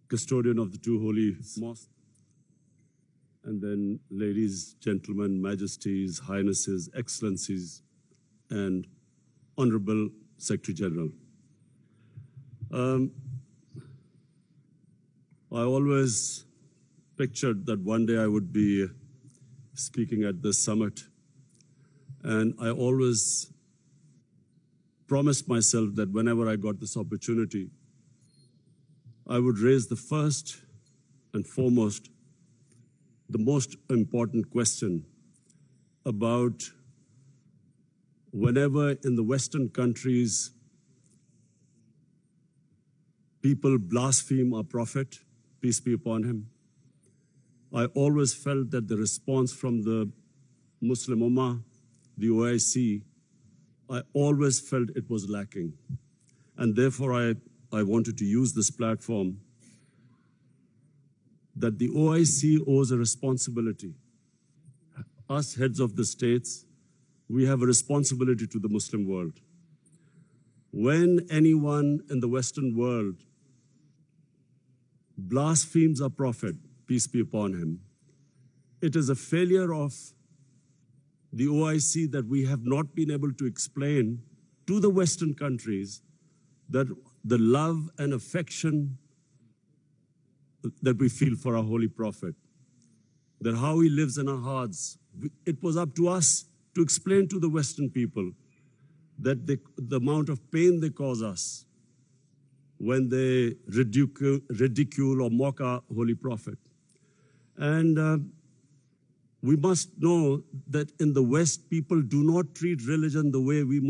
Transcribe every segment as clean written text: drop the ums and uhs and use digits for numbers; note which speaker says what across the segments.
Speaker 1: custodian of the two holy mosques, and then ladies, gentlemen, majesties, highnesses, excellencies, and Honorable Secretary General. I always pictured that one day I would be speaking at this summit, and I always promised myself that whenever I got this opportunity, I would raise the first and foremost, the most important question about whenever in the Western countries people blaspheme our Prophet, peace be upon him, I always felt that the response from the Muslim Ummah, the OIC, I always felt it was lacking. And therefore I wanted to use this platform that the OIC owes a responsibility. Us heads of the states, we have a responsibility to the Muslim world. When anyone in the Western world blasphemes our Prophet, peace be upon him, it is a failure of the OIC that we have not been able to explain to the Western countries that the love and affection that we feel for our Holy Prophet, that how he lives in our hearts. It was up to us to explain to the Western people that the amount of pain they cause us when they ridicule or mock our Holy Prophet. And we must know that in the West, people do not treat religion the way the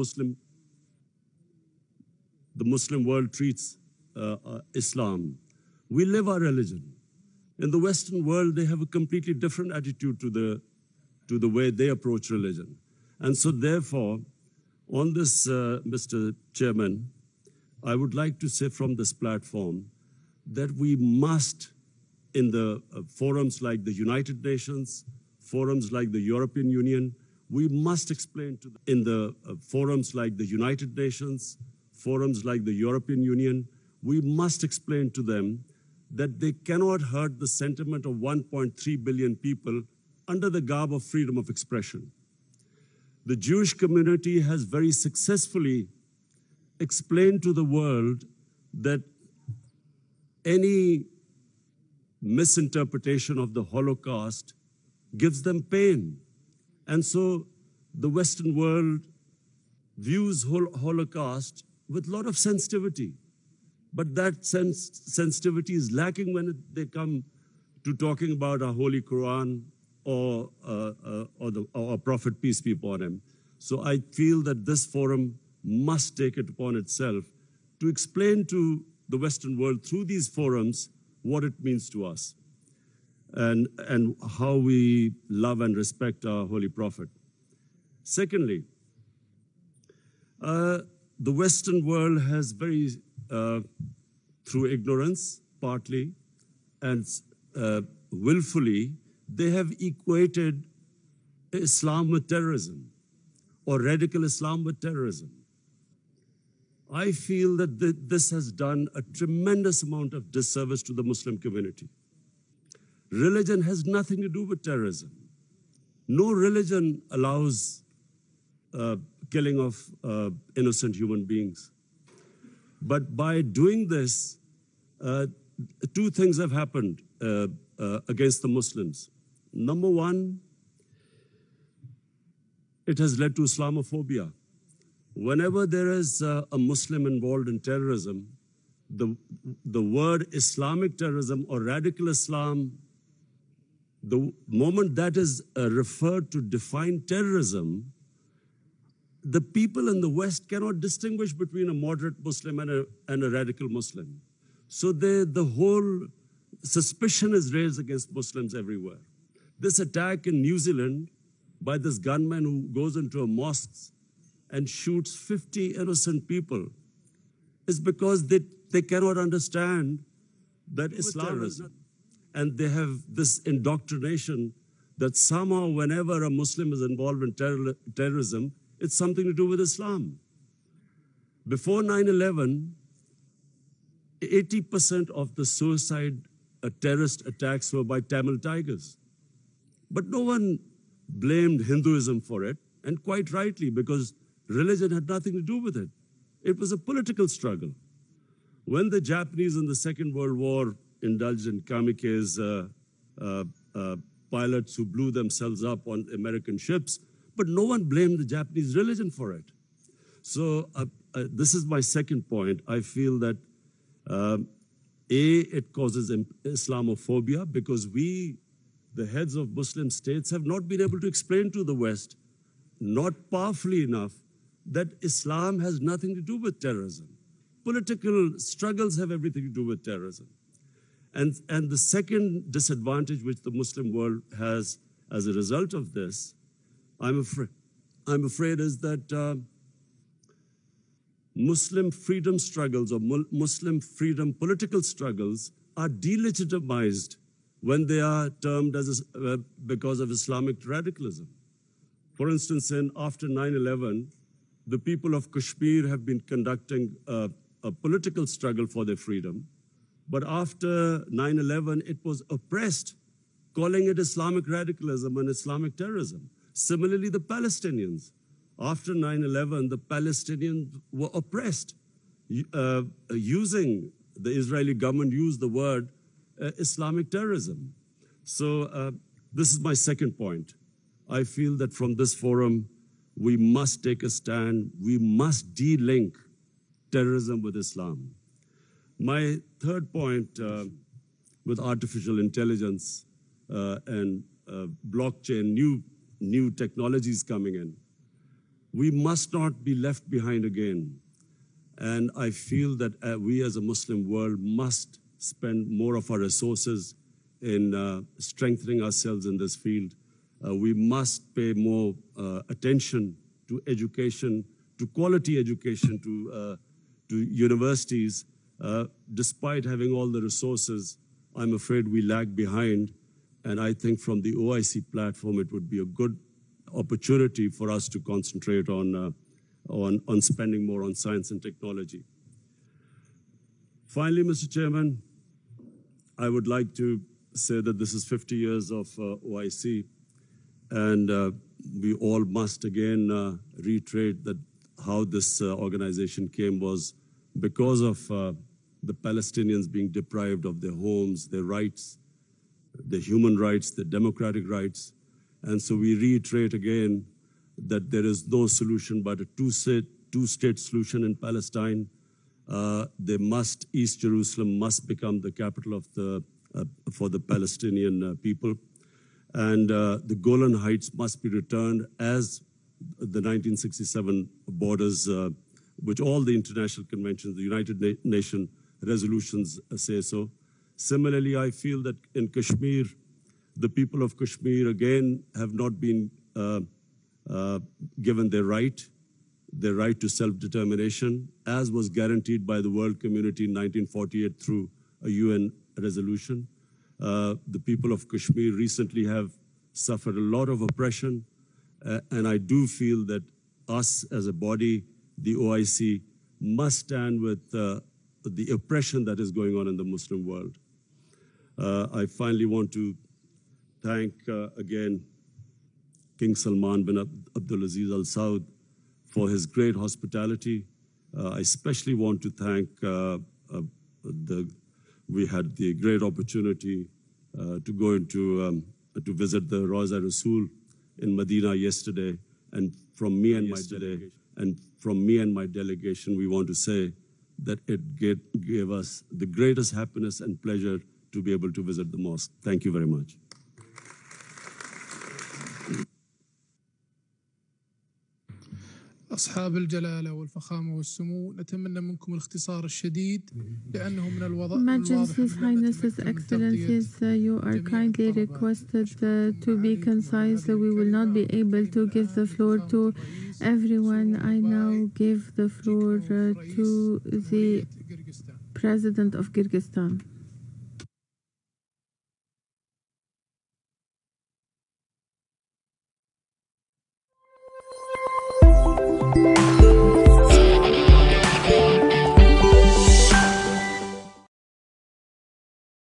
Speaker 1: Muslim world treats Islam. We live our religion. In the Western world, they have a completely different attitude to the way they approach religion. And so therefore, on this, Mr. Chairman, I would like to say from this platform that we must, in the forums like the United Nations, forums like the European Union, we must explain to them, in the forums like the United Nations, forums like the European Union, we must explain to them that they cannot hurt the sentiment of 1.3 billion people under the garb of freedom of expression. The Jewish community has very successfully explained to the world that any misinterpretation of the Holocaust gives them pain. And so the Western world views Holocaust with a lot of sensitivity. But that sensitivity is lacking when they come to talking about our Holy Quran or our Prophet, peace be upon him. So I feel that this forum must take it upon itself to explain to the Western world through these forums what it means to us and how we love and respect our Holy Prophet. Secondly, the Western world has very, through ignorance partly and willfully, they have equated Islam with terrorism or radical Islam with terrorism. I feel that this has done a tremendous amount of disservice to the Muslim community. Religion has nothing to do with terrorism. No religion allows killing of innocent human beings. But by doing this, two things have happened against the Muslims. Number one, it has led to Islamophobia. Whenever there is a Muslim involved in terrorism, the word Islamic terrorism or radical Islam, the moment that is referred to define terrorism, the people in the West cannot distinguish between a moderate Muslim and a radical Muslim. So the whole suspicion is raised against Muslims everywhere. This attack in New Zealand by this gunman who goes into a mosque and shoots 50 innocent people is because they cannot understand that Islam is not. And they have this indoctrination that somehow whenever a Muslim is involved in terrorism, it's something to do with Islam. Before 9/11, 80% of the suicide terrorist attacks were by Tamil tigers. But no one blamed Hinduism for it, and quite rightly, because religion had nothing to do with it. It was a political struggle. When the Japanese in the Second World War indulged in kamikaze pilots who blew themselves up on American ships, but no one blamed the Japanese religion for it. So this is my second point. I feel that it causes Islamophobia because we, the heads of Muslim states, have not been able to explain to the West, not powerfully enough, that Islam has nothing to do with terrorism. Political struggles have everything to do with terrorism. And the second disadvantage which the Muslim world has as a result of this, I'm afraid is that Muslim freedom struggles or Muslim freedom political struggles are delegitimized when they are termed as because of Islamic radicalism. For instance, after 9/11, the people of Kashmir have been conducting a political struggle for their freedom. But after 9/11, it was oppressed, calling it Islamic radicalism and Islamic terrorism. Similarly, the Palestinians. After 9/11, the Palestinians were oppressed, using, the Israeli government used the word Islamic terrorism. So this is my second point. I feel that from this forum, we must take a stand. We must de-link terrorism with Islam. My third point, with artificial intelligence and blockchain, new technologies coming in, we must not be left behind again. And I feel that we as a Muslim world must spend more of our resources in strengthening ourselves in this field. We must pay more attention to education, to quality education, to universities. Despite having all the resources, I'm afraid we lag behind. And I think from the OIC platform, it would be a good opportunity for us to concentrate on spending more on science and technology. Finally, Mr. Chairman, I would like to say that this is 50 years of OIC, and we all must again reiterate that how this organization came was because of the Palestinians being deprived of their homes, their rights, their human rights, their democratic rights. And so we reiterate again that there is no solution but a two-state solution in Palestine. East Jerusalem must become the capital of for the Palestinian people. And the Golan Heights must be returned as the 1967 borders, which all the international conventions, the United Nations resolutions say so. Similarly, I feel that in Kashmir, the people of Kashmir again have not been given their right to self-determination, as was guaranteed by the world community in 1948 through a UN resolution. The people of Kashmir recently have suffered a lot of oppression, and I do feel that us as a body, the OIC, must stand with the oppression that is going on in the Muslim world. I finally want to thank again King Salman bin Abdulaziz Al Saud for his great hospitality. I especially want to thank we had the great opportunity to go into to visit the Rawza Rasul in Medina yesterday, and from me and my delegation, we want to say that it gave us the greatest happiness and pleasure to be able to visit the mosque. Thank you very much.
Speaker 2: أصحاب الجلالة والفخامة والسمو، نتمنى منكم الاختصار الشديد لأنه من الواضح.
Speaker 3: Majesty's Highnesses, Excellencies, you are kindly requested to be concise. We will not be able to give the floor to everyone. I now give the floor to the President of Kyrgyzstan.